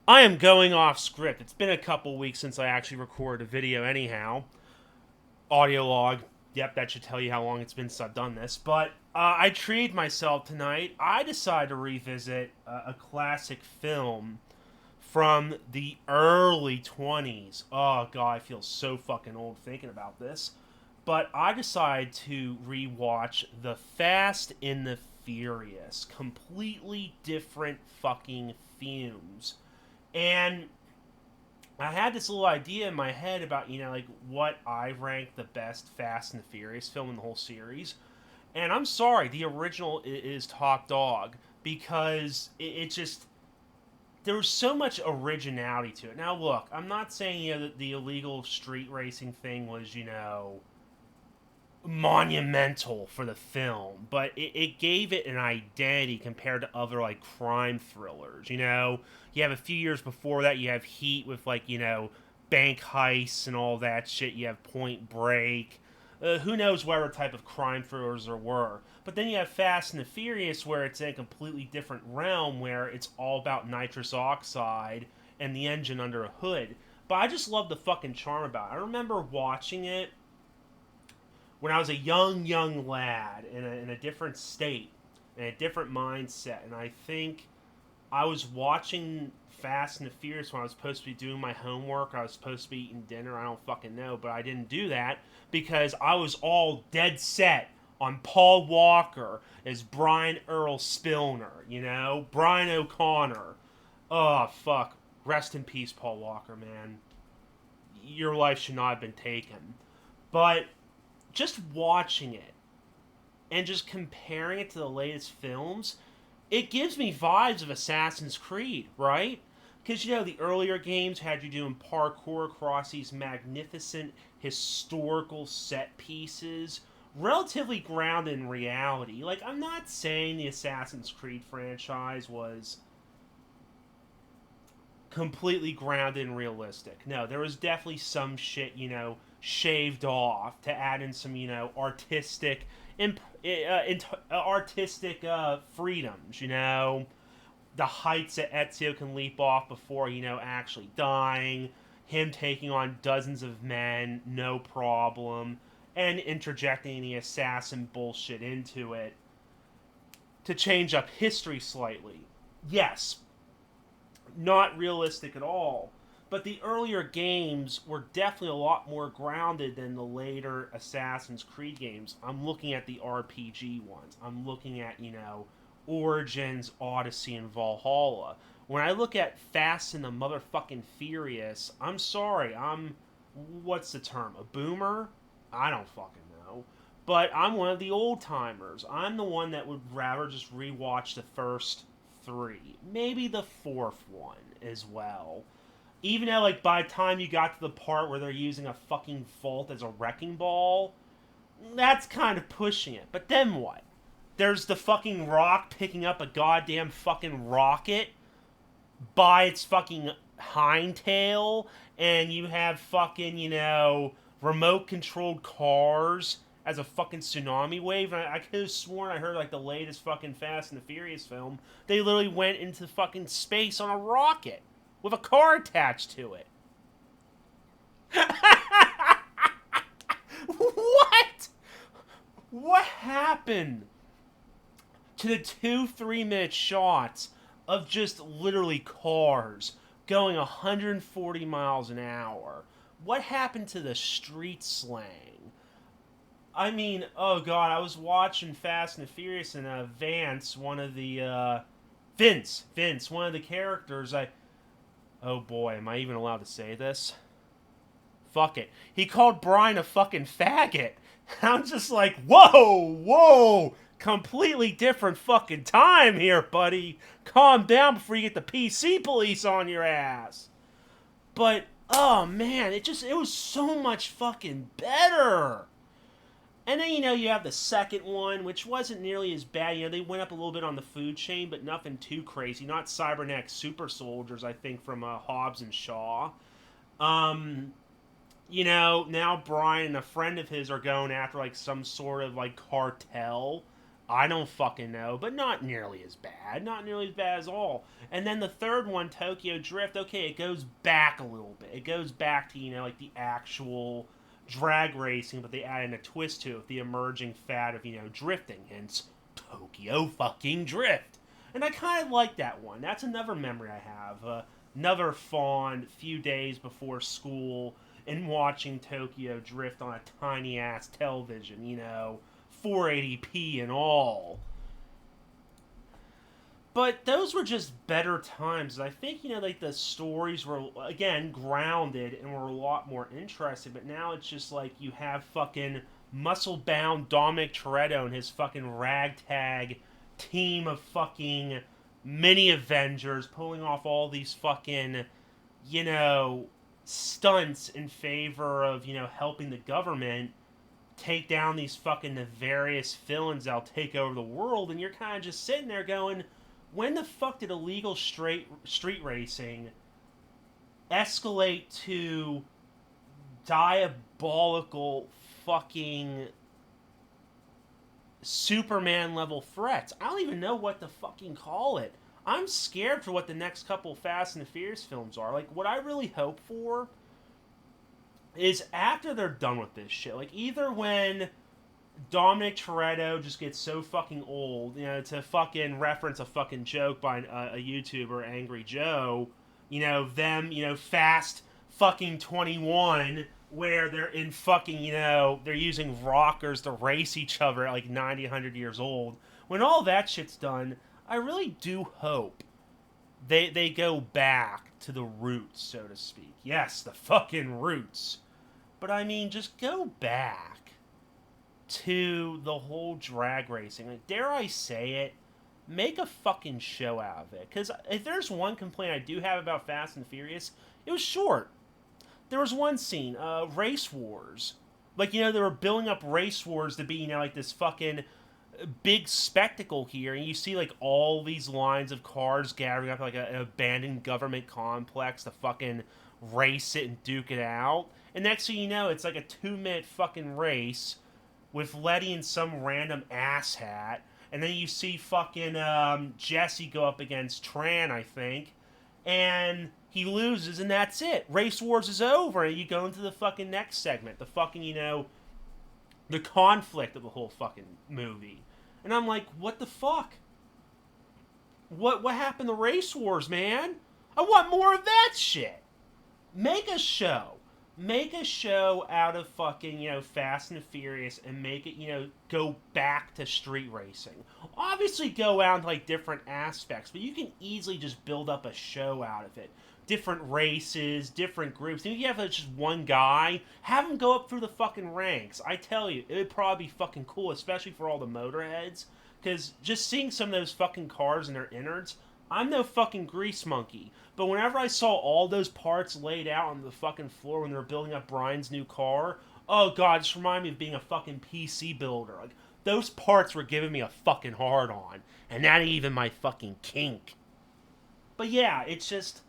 I am going off script. It's been a couple weeks since I actually recorded a video, anyhow. Audio log. Yep, that should tell you how long it's been since I've done this. But I treated myself tonight. I decided to revisit a classic film from the early 20s. Oh, God, I feel so fucking old thinking about this. But I decided to rewatch The Fast and the Furious. Completely different fucking fumes. And I had this little idea in my head about, like what I rank the best Fast and the Furious film in the whole series. And I'm sorry, the original is top dog because it just there was so much originality to it. Now, look, I'm not saying that the illegal street racing thing was monumental for the film, but it gave it an identity compared to other like crime thrillers. You have a few years before that, you have Heat with like bank heists and all that shit. You have Point Break. Who knows what other type of crime thrillers there were? But then you have Fast and the Furious, where it's in a completely different realm, where it's all about nitrous oxide and the engine under a hood. But I just love the fucking charm about it. I remember watching it when I was a young lad in a different state, in a different mindset. And I think I was watching Fast and the Furious when I was supposed to be doing my homework. I was supposed to be eating dinner. I don't fucking know, but I didn't do that because I was all dead set on Paul Walker as Brian Earl Spillner, Brian O'Connor. Oh, fuck. Rest in peace, Paul Walker, man. Your life should not have been taken. But just watching it and just comparing it to the latest films, it gives me vibes of Assassin's Creed, right? Because, the earlier games had you doing parkour across these magnificent historical set pieces, relatively grounded in reality. Like, I'm not saying the Assassin's Creed franchise was completely grounded and realistic. No, there was definitely some shit, shaved off to add in some, artistic, artistic freedoms. The heights that Ezio can leap off before, actually dying, him taking on dozens of men, no problem, and interjecting the assassin bullshit into it to change up history slightly. Yes, not realistic at all. But the earlier games were definitely a lot more grounded than the later Assassin's Creed games. I'm looking at the RPG ones. I'm looking at, Origins, Odyssey, and Valhalla. When I look at Fast and the motherfucking Furious, I'm sorry, what's the term? A boomer? I don't fucking know. But I'm one of the old timers. I'm the one that would rather just rewatch the first three, maybe the fourth one as well. Even though, like, by the time you got to the part where they're using a fucking vault as a wrecking ball, that's kind of pushing it. But then what? There's the fucking rock picking up a goddamn fucking rocket by its fucking hind tail, and you have fucking, remote controlled cars as a fucking tsunami wave. And I could have sworn I heard like the latest fucking Fast and the Furious film. They literally went into fucking space on a rocket with a car attached to it. What? What happened to the 2 3 minute shots of just literally cars going 140 miles an hour? What happened to the street slang? I mean, oh god, I was watching Fast and the Furious, and Vance, one of the Vince, one of the characters. Oh boy, am I even allowed to say this? Fuck it. He called Brian a fucking faggot. I'm just like, whoa, completely different fucking time here, buddy. Calm down before you get the PC police on your ass. But oh man, it was so much fucking better. And then, you have the second one, which wasn't nearly as bad. They went up a little bit on the food chain, but nothing too crazy. Not cybernetic super soldiers, I think, from Hobbs and Shaw. Um, now Brian and a friend of his are going after, like, some sort of, like, cartel I don't fucking know, but not nearly as bad. Not nearly as bad as all. And then the third one, Tokyo Drift, okay, it goes back a little bit. It goes back to, like the actual drag racing, but they add in a twist to it, the emerging fad of, drifting, hence Tokyo fucking Drift. And I kind of like that one. That's another memory I have. Another fond few days before school and watching Tokyo Drift on a tiny ass television, 480p and all. But those were just better times. I think, like the stories were, again, grounded and were a lot more interesting. But now it's just like you have fucking muscle bound Dominic Toretto and his fucking ragtag team of fucking mini Avengers pulling off all these fucking, you know, stunts in favor of, helping the government take down these fucking nefarious villains that'll take over the world. And you're kind of just sitting there going, when the fuck did illegal street racing escalate to diabolical fucking Superman level threats? I don't even know what to fucking call it. I'm scared for what the next couple Fast and the Furious films are. Like, what I really hope for is after they're done with this shit, like either when Dominic Toretto just gets so fucking old, to fucking reference a fucking joke by a YouTuber, Angry Joe, Fast fucking 21, where they're in fucking, they're using rockers to race each other at like 90, 100 years old. When all that shit's done, I really do hope they go back to the roots, so to speak. Yes, the fucking roots. But I mean, just go back to the whole drag racing. Like, dare I say it, make a fucking show out of it. Because if there's one complaint I do have about Fast and Furious, it was short. There was one scene, Race Wars. Like, they were building up Race Wars to be, like this fucking big spectacle here. And you see, like, all these lines of cars gathering up like an abandoned government complex to fucking race it and duke it out. And next thing you know, it's like a 2-minute fucking race with Letty in some random asshat. And then you see fucking Jesse go up against Tran, I think. And he loses, and that's it. Race Wars is over, and you go into the fucking next segment. The fucking, the conflict of the whole fucking movie. And I'm like, what the fuck? What happened to Race Wars, man? I want more of that shit. Make a show. Make a show out of fucking, Fast and Furious and make it, go back to street racing. Obviously go out into, like, different aspects, but you can easily just build up a show out of it. Different races, different groups. And if you have just one guy, have him go up through the fucking ranks. I tell you, it would probably be fucking cool, especially for all the motorheads. Because just seeing some of those fucking cars and their innards, I'm no fucking grease monkey. But whenever I saw all those parts laid out on the fucking floor when they were building up Brian's new car, oh god, it just reminded me of being a fucking PC builder. Like, those parts were giving me a fucking hard on. And that ain't even my fucking kink. But yeah, it's just,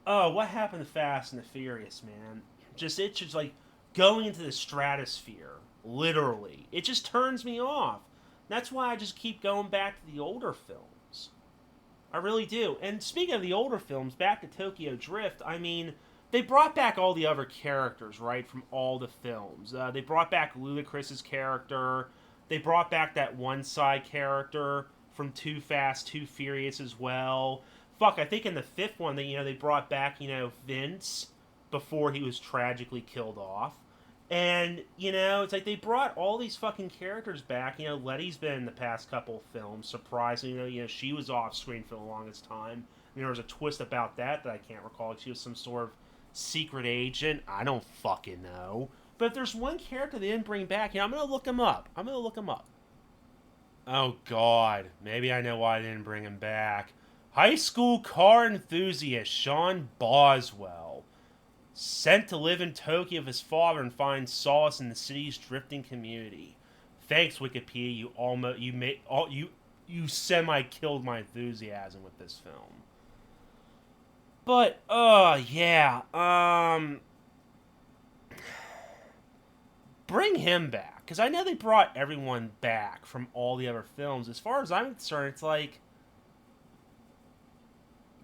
oh, what happened to Fast and the Furious, man? It's just like going into the stratosphere, literally. It just turns me off. That's why I just keep going back to the older films. I really do. And speaking of the older films, back to Tokyo Drift, I mean, they brought back all the other characters, right, from all the films. They brought back Ludacris's character. They brought back that one side character from Too Fast, Too Furious as well. Fuck, I think in the fifth one, they brought back, Vince before he was tragically killed off. And, it's like they brought all these fucking characters back. Letty's been in the past couple films, surprisingly. She was off screen for the longest time. There was a twist about that I can't recall. She was some sort of secret agent. I don't fucking know. But if there's one character they didn't bring back, I'm going to look him up. Oh, God. Maybe I know why I didn't bring him back. High school car enthusiast Sean Boswell, sent to live in Tokyo with his father and find solace in the city's drifting community. Thanks, Wikipedia. You semi-killed my enthusiasm with this film. But yeah, bring him back. because I know they brought everyone back from all the other films. As far as I'm concerned, it's like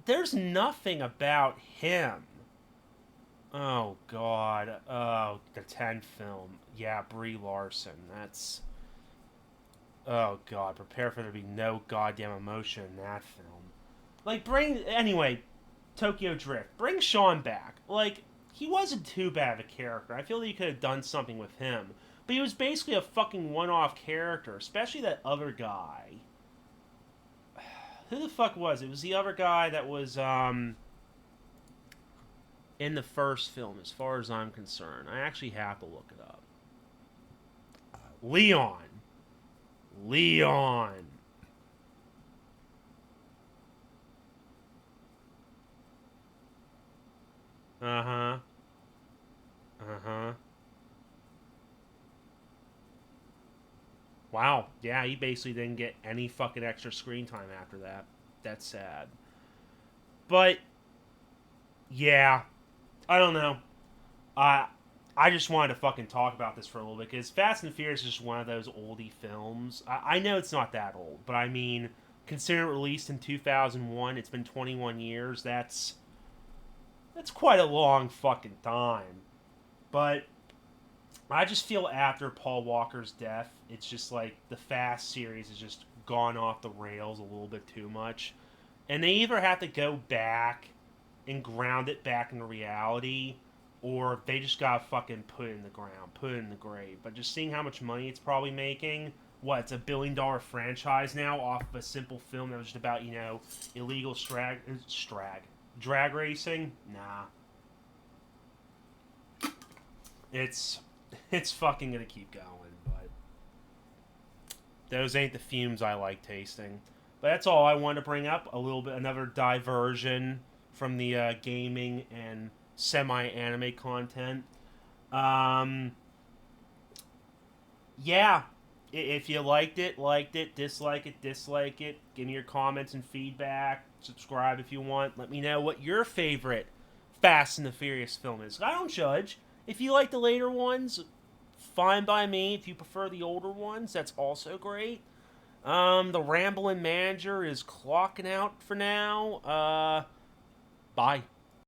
there's nothing about him. Oh God. Oh, the 10 film. Yeah, Brie Larson. That's. Oh God. Prepare for there to be no goddamn emotion in that film. Like, bring. Anyway, Tokyo Drift. Bring Sean back. Like, he wasn't too bad of a character. I feel like you could have done something with him. But he was basically a fucking one off character, especially that other guy. Who the fuck was it? It was the other guy that was, in the first film, as far as I'm concerned. I actually have to look it up. Leon. Leon. Uh huh. Uh huh. Wow. Yeah, he basically didn't get any fucking extra screen time after that. That's sad. But yeah, I don't know. I I just wanted to fucking talk about this for a little bit because Fast and Furious is just one of those oldie films. I know it's not that old, but I mean, considering it released in 2001, it's been 21 years. That's quite a long fucking time. But I just feel after Paul Walker's death, it's just like the Fast series has just gone off the rails a little bit too much. And they either have to go back and ground it back into reality, or they just gotta fucking put it in the ground, put it in the grave. But just seeing how much money it's probably making, what, it's $1 billion franchise now off of a simple film that was just about, illegal drag racing? Nah. It's it's fucking gonna keep going, but those ain't the fumes I like tasting. But that's all I wanted to bring up. A little bit, another diversion from the gaming and semi-anime content. Um, yeah, if you liked it, dislike it. Give me your comments and feedback. Subscribe if you want. Let me know what your favorite Fast and the Furious film is. I don't judge. If you like the later ones, fine by me. If you prefer the older ones, that's also great. The Ramblin' Manager is clocking out for now. Bye.